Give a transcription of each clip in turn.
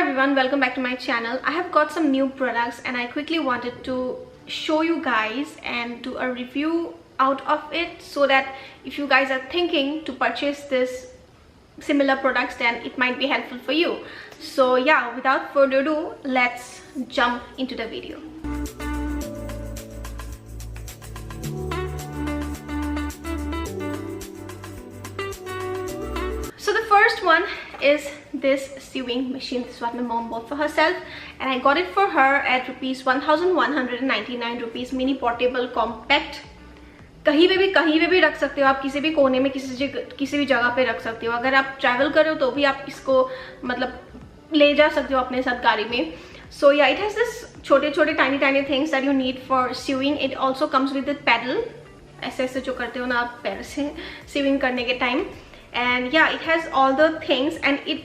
everyone, welcome back to my channel. I have got some new products and I quickly wanted to show you guys and do a review out of it, so that if you guys are thinking to purchase this similar products, then it might be helpful for you. So yeah, without further ado, let's jump into the video. So the first one is this sewing machine. This is what my mom bought for herself and I got it for her at rupees 1199 rupees. Mini portable compact, कहीं पे भी रख सकते हो आप, किसी भी कोने में किसी भी जगह पे रख सकते हो. अगर आप ट्रैवल कर रहे हो तो भी आप इसको मतलब ले जा सकते हो अपने साथ गाड़ी में. So yeah, it has this छोटे tiny things that you need for sewing. It also comes with the pedal, ऐसे जो करते हो ना आप पैर से sewing करने के time. And yeah, it has all the things and it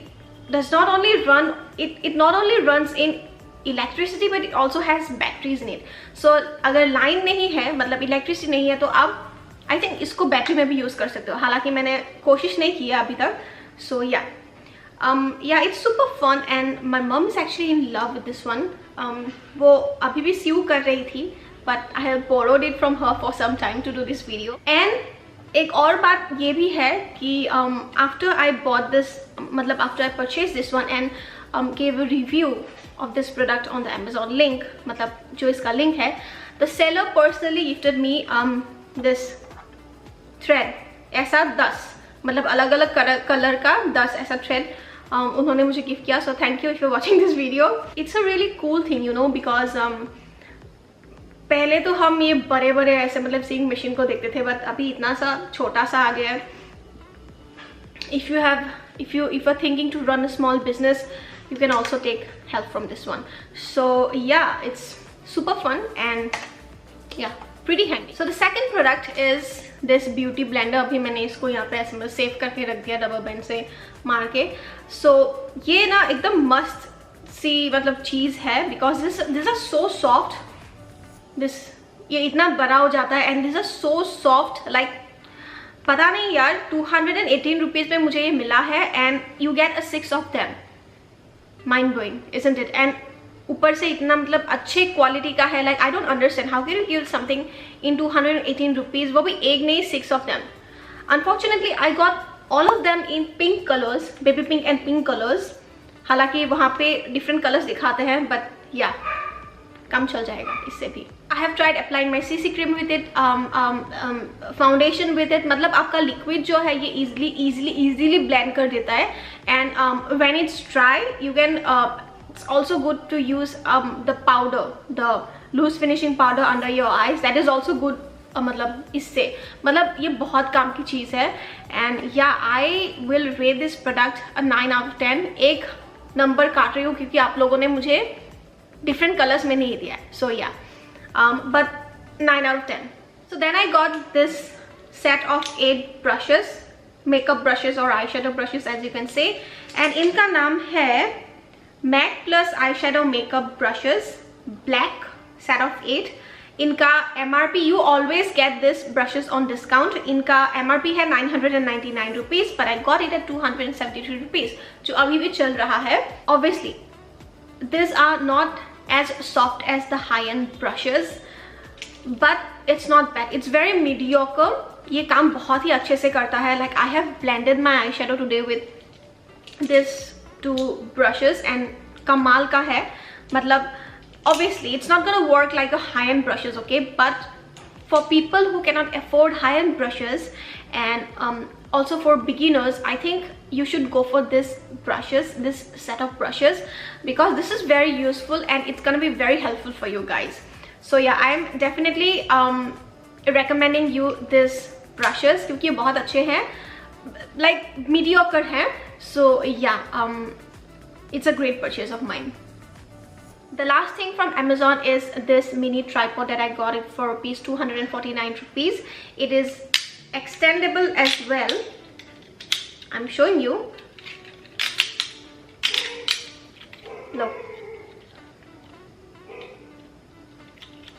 does not only run, it not only runs in electricity but it also has batteries in it. So अगर line नहीं है, मतलब electricity नहीं है, तो आप I think इसको battery में भी यूज़ कर सकते हो. हालांकि मैंने कोशिश नहीं किया अभी तक. So yeah, it's super fun and my mom is actually in love with this one. वो अभी भी सीव कर रही थी, but I have borrowed it from her for some time to do this video. And एक और बात ये भी है कि after I bought this, मतलब after I purchased this one and gave a review of this product on the Amazon link, मतलब जो इसका link है, the seller personally gifted me this thread. ऐसा 10 मतलब अलग-अलग कलर का 10 ऐसा thread उन्होंने मुझे गिफ्ट किया. So thank you if you're watching this video. It's a really cool thing, you know, because पहले तो हम ये बड़े ऐसे मतलब सीइंग मशीन को देखते थे, बट अभी इतना सा छोटा सा आ गया है. If you're thinking to run a small business, you can also take help from this one. So yeah, it's super fun and yeah, pretty handy. So the second product is this beauty blender. अभी मैंने इसको यहाँ पे ऐसे save करके रख दिया rubber band से मार के. So ये ना एकदम मस्त सी मतलब चीज़ है, because this are so soft. ये इतना बड़ा हो जाता है and these are so soft, like पता नहीं यार 218 रुपीज़ में मुझे ये मिला है and you get a 6 of them. Mind blowing, isn't it? And ऊपर से इतना मतलब अच्छे क्वालिटी का है. Like I don't understand how can you give something in 218 rupees, वो भी एक नहीं 6 of them. Unfortunately I got all of them in pink colors, baby pink and pink colors. हालांकि वहाँ पे different colors दिखाते हैं, but yeah, काम चल जाएगा इससे भी. I have tried applying my CC cream with it, foundation with it. मतलब आपका liquid जो है ये easily blend कर देता है. And when it's dry, you can it's also good to use the powder, the loose finishing powder under your eyes. That is also good. मतलब इससे मतलब ये बहुत काम की चीज़ है. And yeah, I will rate this product a 9 out of 10. एक number काट रही हूँ क्योंकि आप लोगों ने मुझे different colors में नहीं दिया है. So yeah, but 9 out of 10. So then I got this set of 8 brushes, makeup brushes or eyeshadow brushes as you can say, and इनका नाम है MACPLUS eyeshadow makeup brushes, black, set of 8. इनका MRP, you always get this brushes on discount. इनका MRP है 999 rupees, but I got it at 273 rupees, जो अभी भी चल रहा है. Obviously, these are not as soft as the high-end brushes, but it's not bad. It's very mediocre. ये काम बहुत ही अच्छे से करता है. Like I have blended my eyeshadow today with this 2 brushes and कमाल का है. मतलब obviously it's not gonna work like a high-end brushes, okay, but for people who cannot afford high-end brushes and also for beginners, I think you should go for this set of brushes, because this is very useful and it's gonna be very helpful for you guys. So yeah, I'm definitely recommending you this brushes क्योंकि ये बहुत अच्छे हैं, like mediocre हैं. So yeah, it's a great purchase of mine. The last thing from Amazon is this mini tripod that I got it for rupees 249 rupees. It is extendable as well. I'm showing you. Look.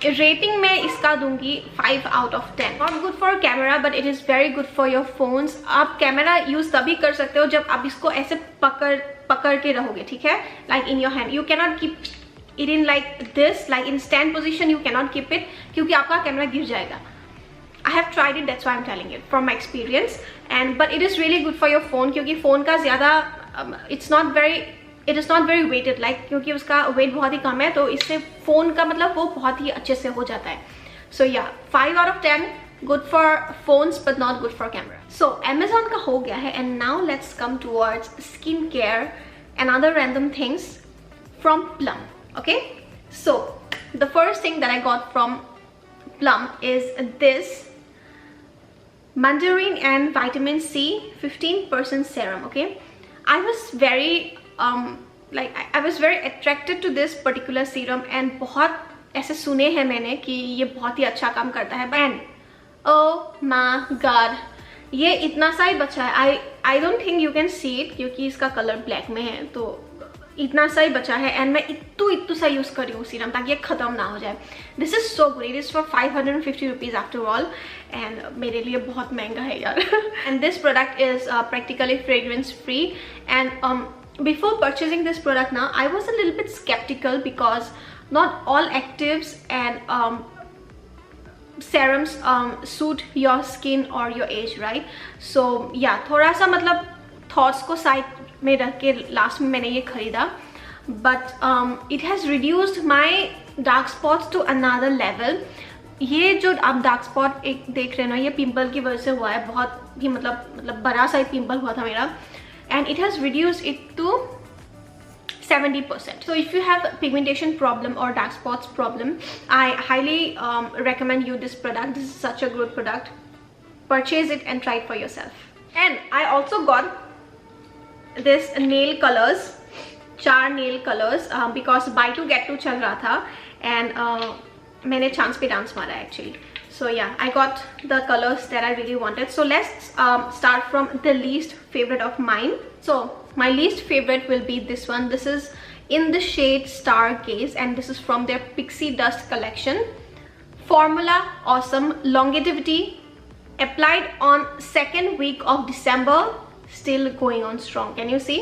Rating मैं इसका दूंगी 5 out of 10. Not good for camera, but it is very good for your phones. आप camera use तभी कर सकते हो जब आप इसको ऐसे पकड़ पकड़ के रहोगे, ठीक है, like in your hand. You cannot keep it in like this, like in stand position you cannot keep it, क्योंकि आपका कैमरा गिर जाएगा. I have tried it, that's why I'm telling it from my experience. And but it is really good for your phone, क्योंकि phone का ज़्यादा it is not very weighted, like क्योंकि उसका weight बहुत ही कम है, तो इससे phone का मतलब वो बहुत ही अच्छे से हो जाता है. So yeah, 5 out of 10, good for phones but not good for camera. So Amazon का हो गया है, and now let's come towards skincare and other random things from Plum. Okay, so the first thing that I got from Plum is this Mandarin and Vitamin C 15% serum. Okay, I was very I was very attracted to this particular serum, and बहुत ऐसे सुने हैं मैंने कि ये बहुत ही अच्छा काम करता है. And oh my god, ये इतना सा ही बचा है. I don't think you can see it क्योंकि इसका कलर ब्लैक में है, तो इतना सा ही बचा है. एंड मैं इतू सा यूज कर रही हूँ सीरम ताकि ये खत्म ना हो जाए. This is so good. It is for 550 rupees after all, and मेरे लिए बहुत महंगा है यार. And this product is practically fragrance free. And before purchasing this product ना, I was a little bit sceptical because not all actives and serums suit your skin or your age, right? So yeah, थोड़ा सा मतलब thoughts को side में रख के last में मैंने ये खरीदा. But it has reduced my dark spots to another level. ये जो आप डार्क स्पॉट एक देख रहे हो ना, ये पिंपल की वजह से हुआ है. बहुत ही मतलब बड़ा सा पिंपल हुआ था मेरा, and it has reduced it to 70%. So if you have pigmentation problem or dark spots problem, I highly recommend you this product. This is such a good product. Purchase it and try it for yourself. And I also got this nail colors, 4 nail colors, because buy to get 2 चल रहा था, and मैंने chance पे dance मारा actually. So yeah, I got the colors that I really wanted. So let's start from the least favorite of mine. So my least favorite will be this one. This is in the shade Stargaze, and this is from their Pixie Dust collection. Formula awesome, longevity, applied on 2nd week of December, still going on strong. Can you see?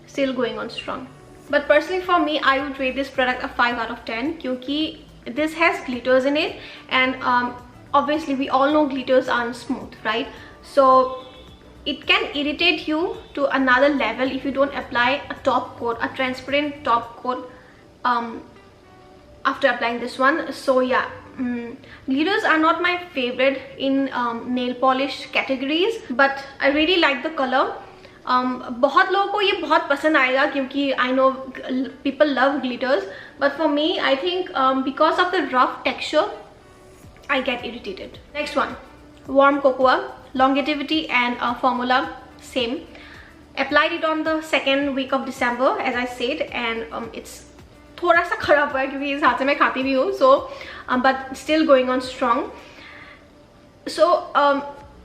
Still going on strong. But personally for me, I would rate this product a 5 out of 10 क्योंकि this has glitters in it, and obviously we all know glitters aren't smooth, right? So it can irritate you to another level if you don't apply a top coat, a transparent top coat after applying this one. So yeah, glitters are not my favorite in nail polish categories, but I really like the color. बहुत लोगों को ये बहुत पसंद आएगा क्योंकि I know people love glitters, but for me I think because of the rough texture I get irritated. Next one, warm cocoa, longevity and formula same. Applied it on the 2nd week of December as I said, and it's थोड़ा सा खराब हुआ है क्योंकि इस हाथ से मैं खाती भी हूँ, so but still going on strong. So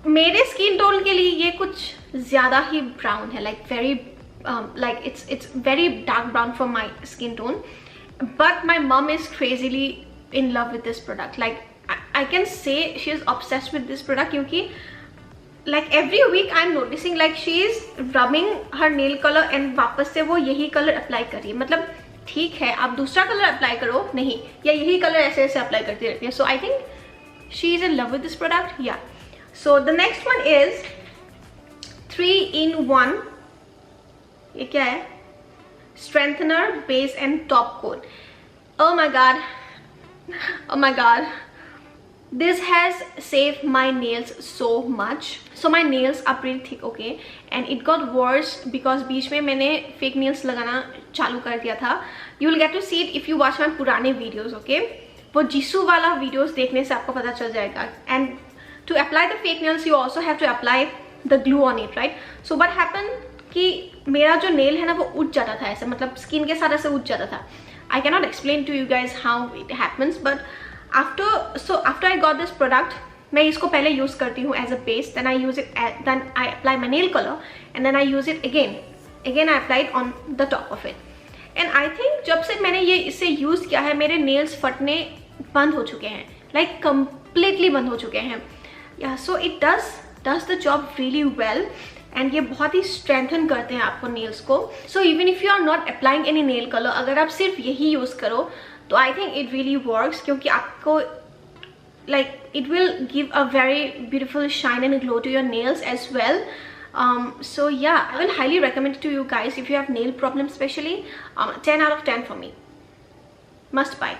मेरे स्किन टोन के लिए ये कुछ ज़्यादा ही ब्राउन है, like very like it's very dark brown for my skin tone, but my mom is crazily in love with this product. Like I can say she is obsessed with this product क्योंकि like every week I'm noticing like she is rubbing her nail color and वापस से वो यही colour apply कर रही है. मतलब ठीक है, आप दूसरा कलर अप्लाई करो नहीं, या यही कलर ऐसे ऐसे अप्लाई करती रहती है. So I think she is in love with this product. Yeah. So the next one is 3-in-1. ये क्या है? Strengthener, base and top coat. Oh my god. Oh my god. This has saved my nails so much. So my nails are pretty thick, okay, and it got worse because बीच में मैंने fake nails लगाना चालू कर दिया था. You will get to see it if you watch my पुराने videos, okay? वो जीसू वाला videos देखने से आपको पता चल जाएगा. And to apply the fake nails, you also have to apply the glue on it, right? So what happened कि मेरा जो nail है ना वो उठ जाता था ऐसे, मतलब skin के साथ ऐसे उठ जाता था. I cannot explain to you guys how it happens, but after I got this product, मैं इसको पहले use करती हूँ as a base, then I use it, then I apply my nail color, and then I use it again I apply it on the top of it. And I think जब से मैंने ये इसे use किया है, मेरे nails फटने बंद हो चुके हैं, like completely बंद हो चुके हैं. Yeah, so it does the job really well. And ये बहुत ही स्ट्रेंथन करते हैं आपको नेल्स को. So even if you are not applying any nail colour, अगर आप सिर्फ यही यूज करो तो I think it really works, क्योंकि आपको like it will give a very beautiful shine and glow to your nails as well. So yeah, I will highly recommend it to you guys if you have nail problems especially. 10 out of 10 for me, must buy.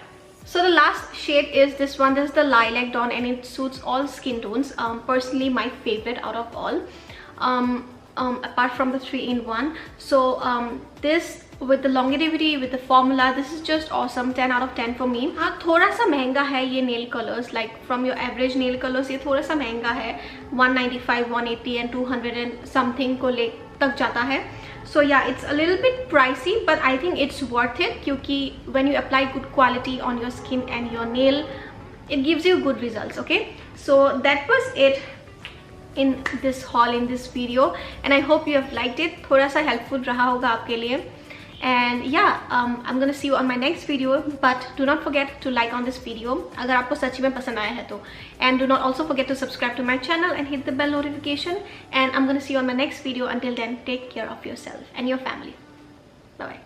So the last shade is this one. This is the Lilac Dawn and it suits all skin tones. Personally my favorite out of all, apart from the 3-in-1. So this with the longevity, with the formula, this is just awesome. 10 out of 10 for me. हाँ, थोड़ा सा महंगा है ये nail colors, like from your average nail colors ये थोड़ा सा महंगा है. 195, 180 and 200 and something को ले तक जाता है. So yeah, it's a little bit pricey, but I think it's worth it, क्योंकि when you apply good quality on your skin and your nail, it gives you good results. Okay, so that was it in this haul, in this video, and I hope you have liked it. थोड़ा सा helpful रहा होगा आपके लिए. And yeah, I'm gonna see you on my next video, but do not forget to like on this video अगर आपको सच्ची में पसंद आया है तो, and do not also forget to subscribe to my channel and hit the bell notification. And I'm gonna see you on my next video. Until then, take care of yourself and your family. Bye bye.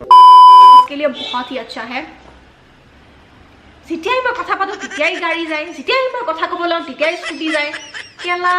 इसके लिए बहुत ही अच्छा है. जितियाई मैं कथा पातो तितियाई गाड़ी जाए, जितियाई मैं कथा कब बोलाऊं तितियाई स्कूटी जाए. केला